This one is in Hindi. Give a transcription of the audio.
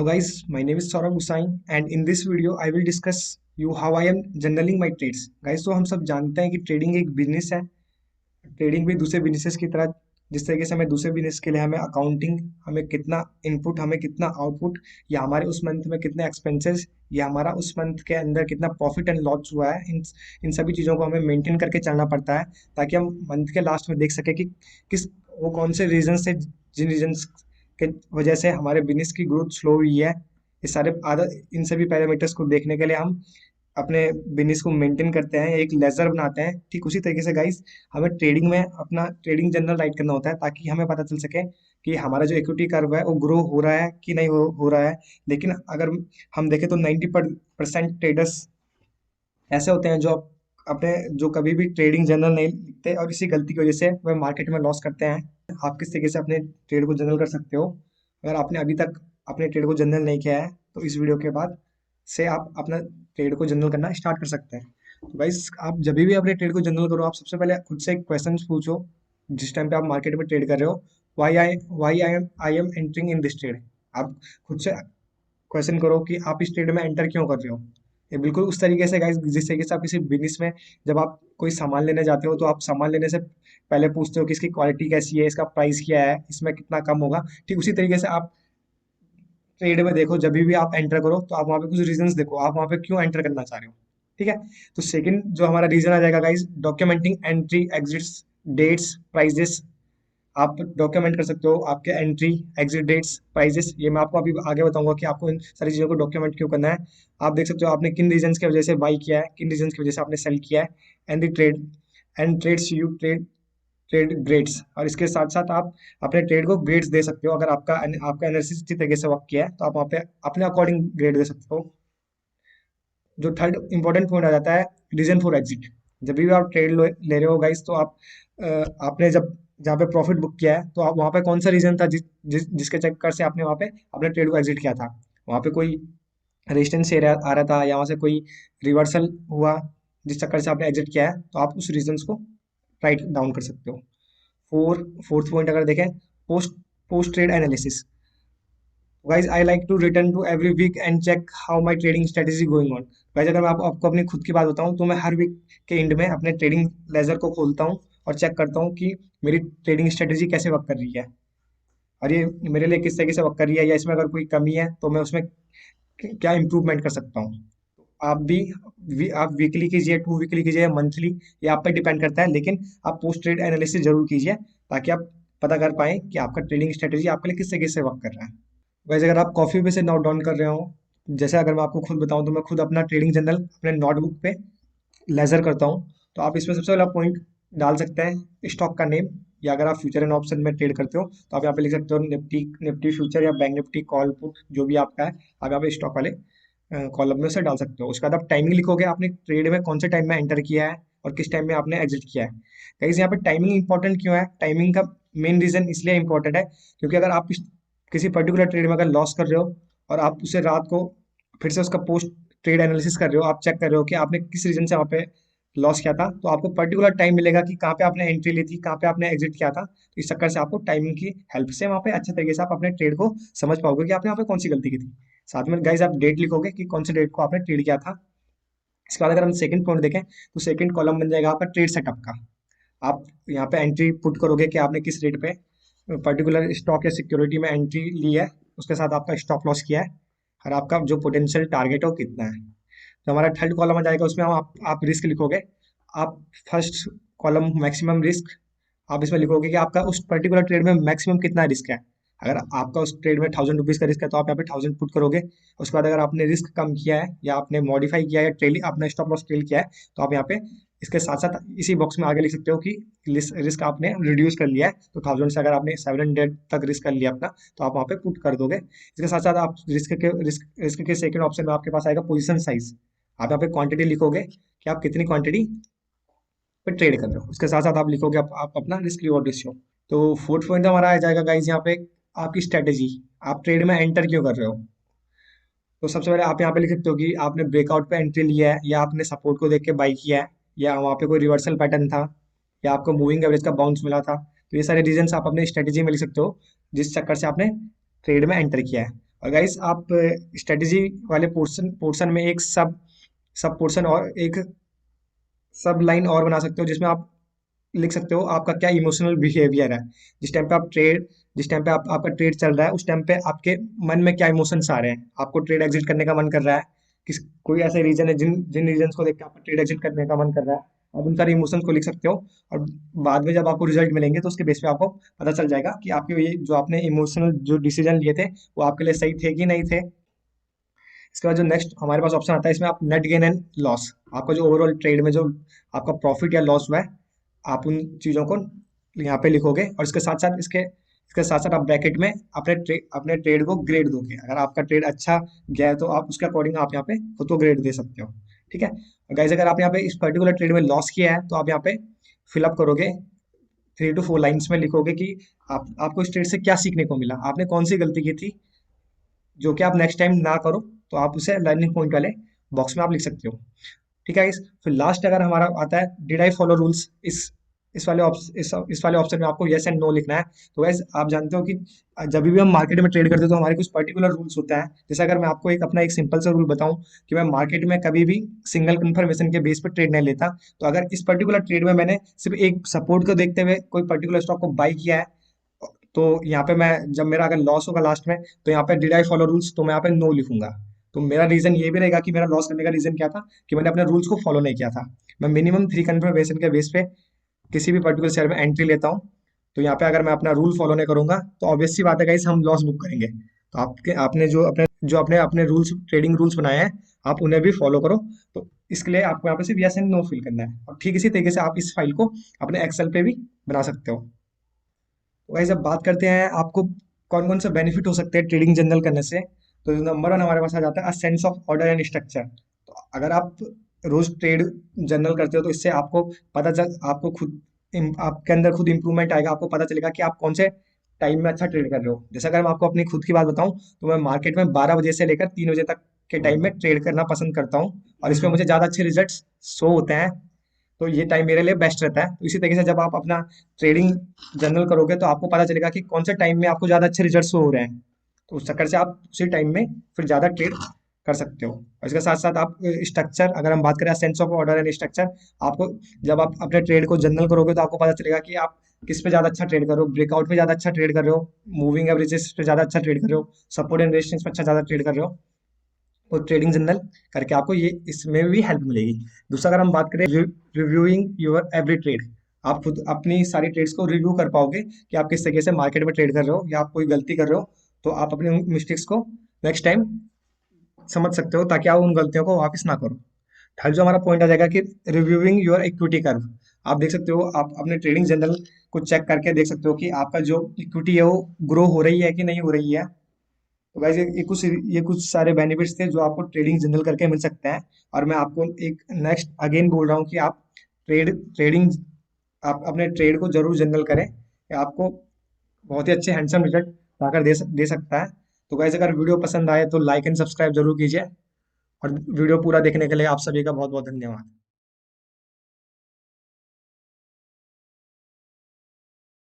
Hello guys, my name is Saurabh Hussain and in this video I will discuss you how I am journaling my trades. Guys, तो हम सब जानते हैं कि ट्रेडिंग एक बिजनेस है। ट्रेडिंग भी दूसरे बिजनेसेस की तरह जिस तरीके से हमें दूसरे बिजनेस के लिए हमें अकाउंटिंग, हमें कितना इनपुट, हमें कितना आउटपुट, या हमारे उस मंथ में कितने एक्सपेंसेस, या हमारा उस मंथ के अंदर कितना प्रॉफिट एंड लॉस हुआ है, इन सभी चीज़ों को हमें मेंटेन करके चलना पड़ता है ताकि हम मंथ के लास्ट में देख सके कि किस वो कौन से रीजन से, जिन रीजन्स के वजह से हमारे बिजनेस की ग्रोथ स्लो हुई है। ये सारे आदत इन सभी पैरामीटर्स को देखने के लिए हम अपने बिजनेस को मेंटेन करते हैं, एक लेजर बनाते हैं। ठीक उसी तरीके से गाइस, हमें ट्रेडिंग में अपना ट्रेडिंग जर्नल राइट करना होता है ताकि हमें पता चल सके कि हमारा जो इक्विटी कर्व है वो ग्रो हो रहा है कि नहीं हो रहा है। लेकिन अगर हम देखें तो 90% ट्रेडर्स ऐसे होते हैं जो अपने जो कभी भी ट्रेडिंग जर्नल नहीं लिखते और इसी गलती की वजह से वह मार्केट में लॉस करते हैं। आप किस तरीके से अपने ट्रेड को जर्नल कर सकते हो? अगर आपने अभी तक अपने ट्रेड को जर्नल नहीं किया है तो इस वीडियो के बाद से आप अपना ट्रेड को जनरल करना स्टार्ट कर सकते हैं। तो गाइस, आप जब भी अपने ट्रेड को जनरल करो, आप सबसे पहले खुद से एक क्वेश्चन पूछो जिस टाइम पे आप मार्केट में ट्रेड कर रहे हो, why I am entering in this trade. आप खुद से क्वेश्चन करो कि आप इस ट्रेड में एंटर क्यों कर रहे हो। ये बिल्कुल उस तरीके से गाइस जिस तरीके से आप किसी बिजनेस में जब आप कोई सामान लेने जाते हो तो आप सामान लेने से पहले पूछते हो कि इसकी क्वालिटी कैसी है, इसका प्राइस क्या है, इसमें कितना कम होगा। ठीक उसी तरीके से आप ट्रेड में देखो, जब भी आप एंटर करो तो आप वहाँ पे कुछ रीजंस देखो, आप वहाँ पे क्यों एंटर करना चाह रहे हो। ठीक है, तो सेकंड जो हमारा रीजन आ जाएगा guys, documenting entry exits dates prices. आप डॉक्यूमेंट कर सकते हो आपके एंट्री, एग्जिट डेट्स, प्राइजेस। ये मैं आपको अभी आगे बताऊंगा कि आपको इन सारी चीज़ों को डॉक्यूमेंट क्यों करना है। आप देख सकते हो आपने किन रीजंस की वजह से बाई किया है, किन रीजंस की वजह से आपने सेल किया है। And the trade and trades you trade trade grades. और इसके साथ साथ आप अपने ट्रेड को ग्रेड्स दे सकते हो। अगर आपका एनालिसिस इसी तरीके से वर्क किया है तो आप वहाँ पे अपने अकॉर्डिंग ग्रेड दे सकते हो। जो थर्ड इंपॉर्टेंट पॉइंट आ जाता है, रीजन फॉर एग्जिट। जब भी आप ट्रेड ले रहे हो गाइस, तो आपने जब जहाँ पे प्रॉफिट बुक किया है तो आप वहाँ पे कौन सा रीजन था जिसके चक्कर से आपने वहाँ पे अपने ट्रेड को एग्जिट किया था। वहाँ पे कोई रेजिस्टेंस एरिया आ रहा था या वहाँ से कोई रिवर्सल हुआ जिस चक्कर से आपने एग्जिट किया है, तो आप उस रीजन को राइट डाउन कर सकते हो। फोर्थ पॉइंट अगर देखें, post post trade analysis. Guys I like to return to every week and check how my trading strategy going on. Guys अगर मैं आपको अपनी खुद की बात बताऊं तो मैं हर वीक के एंड में अपने ट्रेडिंग लेजर को खोलता हूं और चेक करता हूं कि मेरी ट्रेडिंग स्ट्रेटेजी कैसे वर्क कर रही है और ये मेरे लिए किस तरीके से वर्क कर रही है, या इसमें अगर कोई कमी है तो मैं उसमें क्या इंप्रूवमेंट कर सकता हूँ। आप भी आप वीकली कीजिए, 2 वीकली कीजिए, मंथली, ये आप पर डिपेंड करता है। लेकिन आप पोस्ट ट्रेड एनालिसिस जरूर कीजिए ताकि आप पता कर पाएं कि आपका ट्रेडिंग स्ट्रेटेजी आपके लिए किस तरीके से वर्क कर रहा है। वैसे अगर आप कॉफी पे से नोट डाउन कर रहे हो, जैसे अगर मैं आपको खुद बताऊं तो मैं खुद अपना ट्रेडिंग जर्नल अपने नोटबुक पे लेजर करता हूँ। तो आप इसमें सबसे पहला पॉइंट डाल सकते हैं स्टॉक का नेम, या अगर आप फ्यूचर एंड ऑप्शन में ट्रेड करते हो तो आप यहाँ पे लिख सकते हो निफ्टी निफ्टी फ्यूचर या बैंक निफ्टी कॉल पुट, जो भी आपका है आप यहाँ पे स्टॉक वाले कॉलम में से डाल सकते हो। उसके बाद आप टाइमिंग लिखोगे, आपने ट्रेड में कौन से टाइम में एंटर किया है और किस टाइम में आपने एग्जिट किया है। गाइस यहाँ पे टाइमिंग इंपॉर्टेंट क्यों है? टाइमिंग का मेन रीजन इसलिए इंपॉर्टेंट है क्योंकि अगर आप किसी पर्टिकुलर ट्रेड में अगर लॉस कर रहे हो और आप उसे रात को फिर से उसका पोस्ट ट्रेड एनालिसिस कर रहे हो, आप चेक कर रहे हो कि आपने किस रीजन से वहाँ पे लॉस किया था, तो आपको पर्टिकुलर टाइम मिलेगा कि कहाँ पे आपने एंट्री ली थी, कहाँ पे आपने एग्जिट किया था। तो इस चक्कर से आपको टाइमिंग की हेल्प से वहाँ पे अच्छे तरीके से आप अपने ट्रेड को समझ पाओगे कि आपने यहाँ पे कौन सी गलती की थी। साथ में गाइज आप डेट लिखोगे कि कौन से डेट को आपने ट्रेड किया था। इसके बाद अगर हम सेकंड पॉइंट देखें तो सेकंड कॉलम बन जाएगा आपका ट्रेड सेटअप का। आप यहाँ पे एंट्री पुट करोगे कि आपने किस रेट पे पर्टिकुलर स्टॉक या सिक्योरिटी में एंट्री ली है, उसके साथ आपका स्टॉप लॉस किया है और आपका जो पोटेंशियल टारगेट है वो कितना है। तो हमारा थर्ड कॉलम आ जाएगा, उसमें हम आप रिस्क लिखोगे। आप फर्स्ट कॉलम मैक्सिमम रिस्क, आप इसमें लिखोगे कि आपका उस पर्टिकुलर ट्रेड में मैक्सिमम कितना रिस्क है। अगर आपका उस ट्रेड में 1000 रुपीज़ का रिस्क है तो आप यहाँ पे 1000 पुट करोगे। उसके बाद अगर आपने रिस्क कम किया है या आपने मॉडिफाई किया है, ट्रेल आपने स्टॉप लॉस ट्रेल किया है, तो आप यहाँ पे इसके साथ साथ इसी बॉक्स में आगे लिख सकते हो कि रिस्क आपने रिड्यूस कर लिया है। तो 1000 से अगर आपने 700 तक रिस्क कर लिया अपना, तो आप वहाँ पे पुट कर दोगे। इसके साथ साथ आप रिस्क के सेकंड ऑप्शन में आपके पास आएगा पोजीशन साइज। आप यहाँ पे क्वांटिटी लिखोगे कि आप कितनी क्वांटिटी पे ट्रेड कर रहे हो। उसके साथ साथ आप लिखोगे आप अपना रिस्क रिवॉर्ड रेशियो। तो फोर्थ पॉइंट हमारा आ जाएगा गाइज यहाँ पे आपकी स्ट्रेटेजी। आप ट्रेड में एंटर क्यों कर रहे हो? तो सबसे पहले आप यहाँ पे लिख सकते हो कि आपने ब्रेकआउट पे एंट्री लिया है, या आपने सपोर्ट को देख के बाई किया है, या वहाँ पे कोई रिवर्सल पैटर्न था, या आपको मूविंग एवरेज का बाउंस मिला था। तो ये सारे रीजंस आप अपने स्ट्रेटेजी में लिख सकते हो जिस चक्कर से आपने ट्रेड में एंटर किया है। और गाइस आप स्ट्रेटेजी वाले पोर्शन पोर्शन में एक सब सब पोर्शन और एक सब लाइन और बना सकते हो, जिसमें आप लिख सकते हो आपका क्या इमोशनल बिहेवियर है। जिस टाइम पे आप ट्रेड जिस टाइम पे आपका ट्रेड चल रहा है, उस टाइम पे आपके मन में क्या इमोशंस आ रहे हैं। आपको ट्रेड एग्जिट करने का मन कर रहा है, किस कोई ऐसे रीजन है जिन जिन रीजंस को देख के आपका ट्रेड एग्जिट करने का मन कर रहा है। आप उन सारे इमोशंस को लिख सकते हो, और बाद में जब आपको रिजल्ट मिलेंगे तो उसके बेस पे आपको पता चल जाएगा कि आपके ये जो आपने इमोशनल जो डिसीजन लिए थे वो आपके लिए सही थे कि नहीं थे। इसके बाद जो नेक्स्ट हमारे पास ऑप्शन आता है, इसमें आप नेट गेन एंड लॉस, आपका जो ओवरऑल ट्रेड में जो आपका प्रॉफिट या लॉस हुआ है, आप उन चीज़ों को यहाँ पे लिखोगे। और इसके साथ साथ आप ब्रैकेट में अपने ट्रेड को ग्रेड दोगे। अगर आपका ट्रेड अच्छा गया है तो आप उसके अकॉर्डिंग आप यहाँ पे खुद को ग्रेड दे सकते हो। ठीक है गाइस, अगर आप यहाँ पे इस पर्टिकुलर ट्रेड में लॉस किया है तो आप यहाँ पे फिलअप करोगे, 3 to 4 लाइन्स में लिखोगे कि आपको इस ट्रेड से क्या सीखने को मिला, आपने कौन सी गलती की थी जो कि आप नेक्स्ट टाइम ना करो। तो आप उसे लर्निंग पॉइंट वाले बॉक्स में आप लिख सकते हो। ठीक है इस फिर लास्ट अगर हमारा आता है डिड आई फॉलो रूल्स, इस वाले ऑप्शन में आपको यस एंड नो लिखना है। तो वैसे आप जानते हो कि जब भी हम मार्केट में ट्रेड करते हैं तो हमारे कुछ पर्टिकुलर रूल्स होता है। जैसे अगर मैं आपको अपना एक सिंपल सा रूल बताऊं कि मैं मार्केट में कभी भी सिंगल कंफर्मेशन के बेस पर ट्रेड नहीं लेता। तो अगर इस पर्टिकुलर ट्रेड में मैंने सिर्फ एक सपोर्ट को देखते हुए कोई पर्टिकुलर स्टॉक को बाई किया है, तो यहाँ पे मैं जब मेरा अगर लॉस होगा लास्ट में, तो यहाँ पे डिड आई फॉलो रूल्स, तो मैं यहाँ पे नो लिखूंगा। तो मेरा रीजन ये भी रहेगा कि मेरा लॉस करने का रीजन क्या था कि मैंने अपने रूल्स को फॉलो नहीं किया था। मैं मिनिमम 3 कंफर्मेशन के बेस पे किसी भी पर्टिकुलर शेयर में एंट्री लेता हूँ। तो यहाँ पे अगर मैं अपना रूल फॉलो नहीं करूंगा तो ऑब्वियस सी बात है गाइस, हम लॉस बुक करेंगे। तो आपके आपने जो अपने अपने रूल्स ट्रेडिंग रूल्स बनाए हैं, आप उन्हें भी फॉलो करो। तो इसके लिए आपको यहाँ पे सिर्फ यस एंड नो फिल करना है, और ठीक इसी तरीके से आप इस फाइल को अपने एक्सेल पे भी बना सकते हो। तो गाइस अब बात करते हैं आपको कौन कौन से बेनिफिट हो सकते हैं ट्रेडिंग जर्नल करने से। तो नंबर 1 हमारे पास आ जाता है sense of order and structure. तो अगर आप रोज ट्रेड जर्नल करते हो तो इससे आपको खुद आपके अंदर खुद इंप्रूवमेंट आएगा। आपको पता चलेगा कि आप कौन से टाइम में अच्छा ट्रेड कर रहे हो। जैसे अगर मैं आपको अपनी खुद की बात बताऊं तो मैं मार्केट में 12 बजे से लेकर 3 बजे तक के टाइम में ट्रेड करना पसंद करता हूँ, और इसमें मुझे ज़्यादा अच्छे रिजल्ट शो होते हैं। तो ये टाइम मेरे लिए बेस्ट रहता है। तो इसी तरीके से जब आप अपना ट्रेडिंग जर्नल करोगे तो आपको पता चलेगा कि कौन से टाइम में आपको ज़्यादा अच्छे रिजल्ट्स हो रहे हैं। तो उस चक्कर से आप उसी टाइम में फिर ज़्यादा ट्रेड कर सकते हो। और इसके साथ साथ आप स्ट्रक्चर, अगर हम बात करें sense of order and structure, आपको जब आप अपने ट्रेड को जर्नल करोगे तो आपको पता चलेगा कि आप किस पे ज़्यादा अच्छा ट्रेड कर रहे हो। ब्रेकआउट पे ज़्यादा अच्छा ट्रेड कर रहे हो, मूविंग एवरेजेस पे ज़्यादा अच्छा ट्रेड कर रहे हो, सपोर्ट एंड रेजिस्टेंस पे अच्छा ज़्यादा ट्रेड कर रहे हो। तो ट्रेडिंग जर्नल करके आपको ये इसमें भी हेल्प मिलेगी। दूसरा अगर हम बात करें रिव्यूइंग योर एवरी ट्रेड, आप खुद अपनी सारी ट्रेड्स को रिव्यू कर पाओगे कि आप किस तरीके से मार्केट में ट्रेड कर रहे हो या आप कोई गलती कर रहे हो। तो आप अपनी मिस्टेक्स को नेक्स्ट टाइम समझ सकते हो ताकि आप उन गलतियों को वापस ना करो। थर्ड जो हमारा पॉइंट आ जाएगा कि रिव्यूइंग योर इक्विटी कर्व। आप देख सकते हो, आप अपने ट्रेडिंग जर्नल को चेक करके देख सकते हो कि आपका जो इक्विटी है वो ग्रो हो रही है कि नहीं हो रही है। तो गाइस ये कुछ सारे बेनिफिट्स थे जो आपको ट्रेडिंग जर्नल करके मिल सकते हैं। और मैं आपको एक नेक्स्ट अगेन बोल रहा हूँ कि आप ट्रेडिंग आप अपने ट्रेड को जरूर जर्नल करें, ये आपको बहुत ही अच्छे हैंडसम रिजल्ट लाकर दे सकता है। तो गाइस अगर वीडियो पसंद आए तो लाइक एंड सब्सक्राइब जरूर कीजिए, और वीडियो पूरा देखने के लिए आप सभी का बहुत बहुत धन्यवाद।